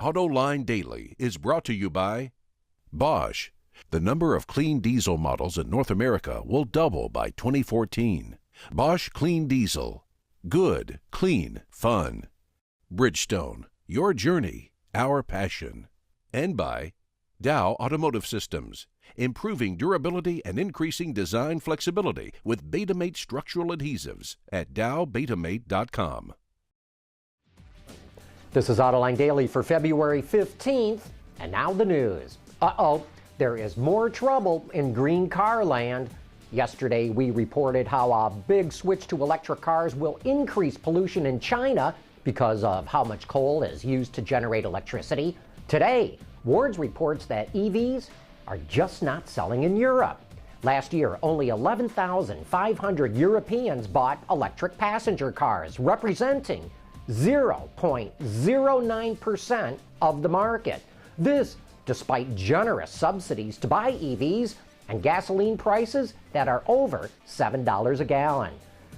Autoline Daily is brought to you by Bosch. The number of clean diesel models in North America will double by 2014. Bosch Clean Diesel. Good, clean, fun. Bridgestone. Your journey, our passion. And by Dow Automotive Systems. Improving durability and increasing design flexibility with Betamate structural adhesives at dowbetamate.com. This is Autoline Daily for February 15th, and now the news. There is more trouble in green car land. Yesterday, we reported how a big switch to electric cars will increase pollution in China because of how much coal is used to generate electricity. Today, Wards reports that EVs are just not selling in Europe. Last year, only 11,500 Europeans bought electric passenger cars, representing 0.09% of the market. This despite generous subsidies to buy EVs and gasoline prices that are over $7 a gallon.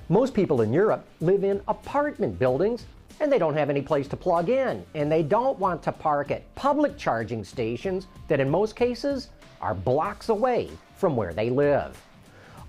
Most people in Europe live in apartment buildings and they don't have any place to plug in, and they don't want to park at public charging stations that in most cases are blocks away from where they live.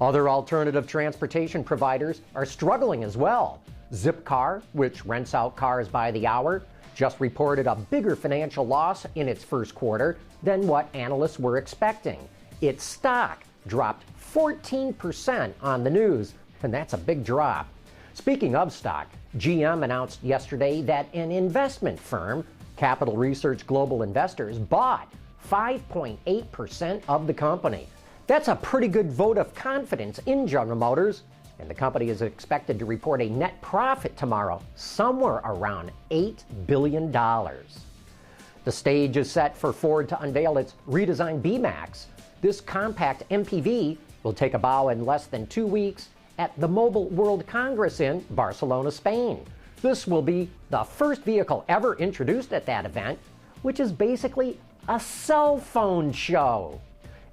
Other alternative transportation providers are struggling as well. Zipcar, which rents out cars by the hour, just reported a bigger financial loss in its first quarter than what analysts were expecting. Its stock dropped 14% on the news, and that's a big drop. Speaking of stock, GM announced yesterday that an investment firm, Capital Research Global Investors, bought 5.8% of the company. That's a pretty good vote of confidence in General Motors, and the company is expected to report a net profit tomorrow, somewhere around $8 billion. The stage is set for Ford to unveil its redesigned B-Max. This compact MPV will take a bow in less than 2 weeks at the Mobile World Congress in Barcelona, Spain. This will be the first vehicle ever introduced at that event, which is basically a cell phone show.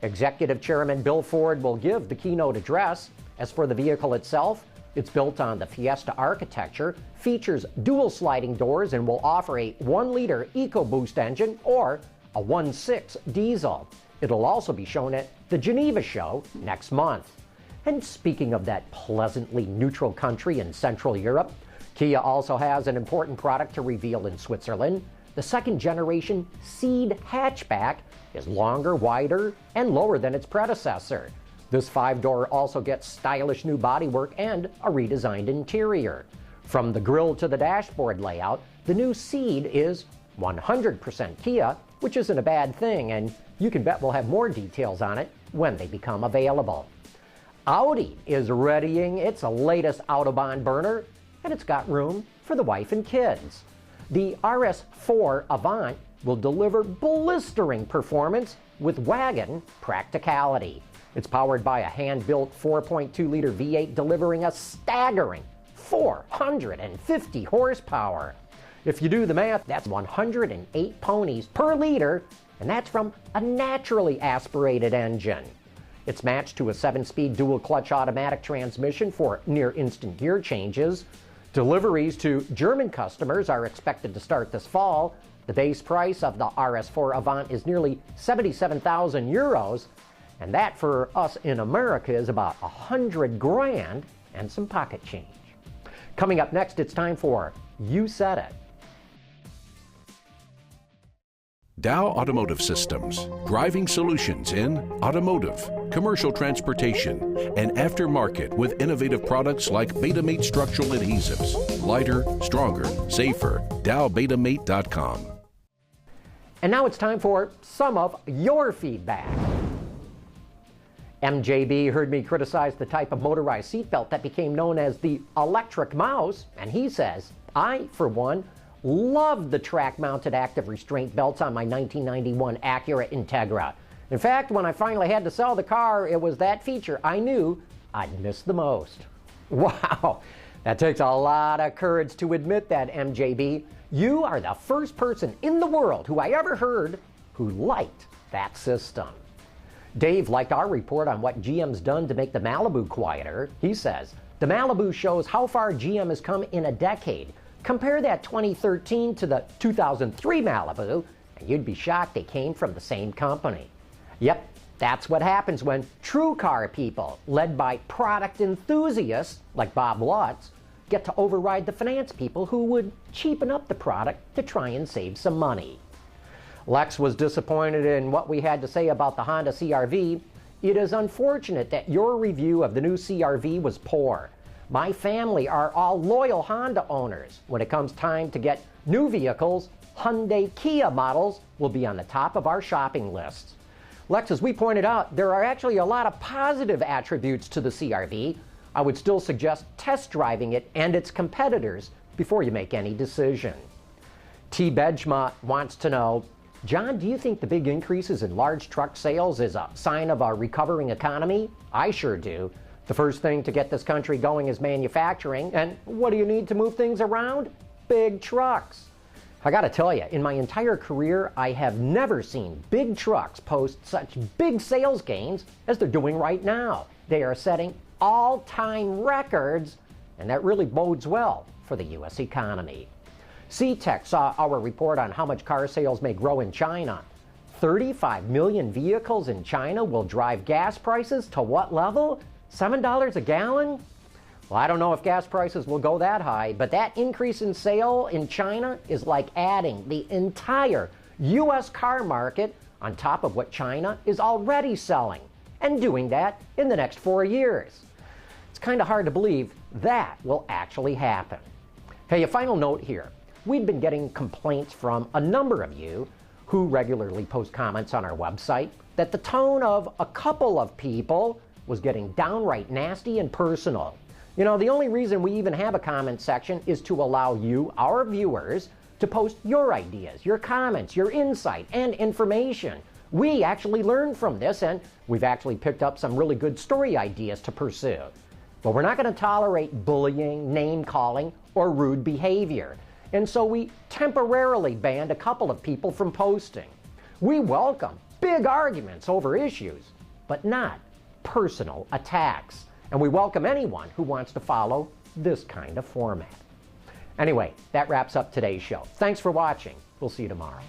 Executive Chairman Bill Ford will give the keynote address. As for the vehicle itself, it's built on the Fiesta architecture, features dual sliding doors, and will offer a 1-liter EcoBoost engine or a 1.6 diesel. It'll also be shown at the Geneva show next month. And speaking of that pleasantly neutral country in Central Europe, Kia also has an important product to reveal in Switzerland. The second-generation Ceed hatchback is longer, wider, and lower than its predecessor. This 5-door also gets stylish new bodywork and a redesigned interior. From the grille to the dashboard layout, the new Ceed is 100% Kia, which isn't a bad thing, and you can bet we'll have more details on it when they become available. Audi is readying its latest Autobahn burner, and it's got room for the wife and kids. The RS4 Avant will deliver blistering performance with wagon practicality. It's powered by a hand-built 4.2-liter V8 delivering a staggering 450 horsepower. If you do the math, that's 108 ponies per liter, and that's from a naturally aspirated engine. It's matched to a 7-speed dual-clutch automatic transmission for near-instant gear changes. Deliveries to German customers are expected to start this fall. The base price of the RS4 Avant is nearly 77,000 euros, and that for us in America is about 100 grand and some pocket change. Coming up next, it's time for You Said It. Dow Automotive Systems, driving solutions in automotive, commercial transportation, and aftermarket with innovative products like Betamate structural adhesives. Lighter, stronger, safer. dowbetamate.com. And now it's time for some of your feedback. MJB heard me criticize the type of motorized seatbelt that became known as the electric mouse, and he says, I, for one, loved the track-mounted active restraint belts on my 1991 Acura Integra. In fact, when I finally had to sell the car, it was that feature I knew I'd miss the most. Wow, that takes a lot of courage to admit that, MJB. You are the first person in the world who I ever heard who liked that system. Dave liked our report on what GM's done to make the Malibu quieter. He says, the Malibu shows how far GM has come in a decade. Compare that 2013 to the 2003 Malibu, and you'd be shocked they came from the same company. Yep, that's what happens when true car people, led by product enthusiasts like Bob Lutz, get to override the finance people who would cheapen up the product to try and save some money. Lex was disappointed in what we had to say about the Honda CR-V. It is unfortunate that your review of the new CR-V was poor. My family are all loyal Honda owners. When it comes time to get new vehicles, Hyundai Kia models will be on the top of our shopping lists. Lex, as we pointed out, there are actually a lot of positive attributes to the CR-V. I would still suggest test driving it and its competitors before you make any decision. T. Benjma wants to know, John, do you think the big increases in large truck sales is a sign of a recovering economy? I sure do. The first thing to get this country going is manufacturing, and what do you need to move things around? Big trucks. I gotta tell you, in my entire career, I have never seen big trucks post such big sales gains as they're doing right now. They are setting all-time records, and that really bodes well for the U.S. economy. C-Tech saw our report on how much car sales may grow in China. 35 million vehicles in China will drive gas prices to what level? $7 a gallon? Well, I don't know if gas prices will go that high, but that increase in sale in China is like adding the entire U.S. car market on top of what China is already selling, and doing that in the next 4 years. It's kind of hard to believe that will actually happen. Hey, a final note here. We've been getting complaints from a number of you who regularly post comments on our website that the tone of a couple of people was getting downright nasty and personal. You know, the only reason we even have a comment section is to allow you, our viewers, to post your ideas, your comments, your insight, and information. We actually learned from this, and we've actually picked up some really good story ideas to pursue. But we're not going to tolerate bullying, name-calling, or rude behavior. And so we temporarily banned a couple of people from posting. We welcome big arguments over issues, but not personal attacks. And we welcome anyone who wants to follow this kind of format. Anyway, that wraps up today's show. Thanks for watching. We'll see you tomorrow.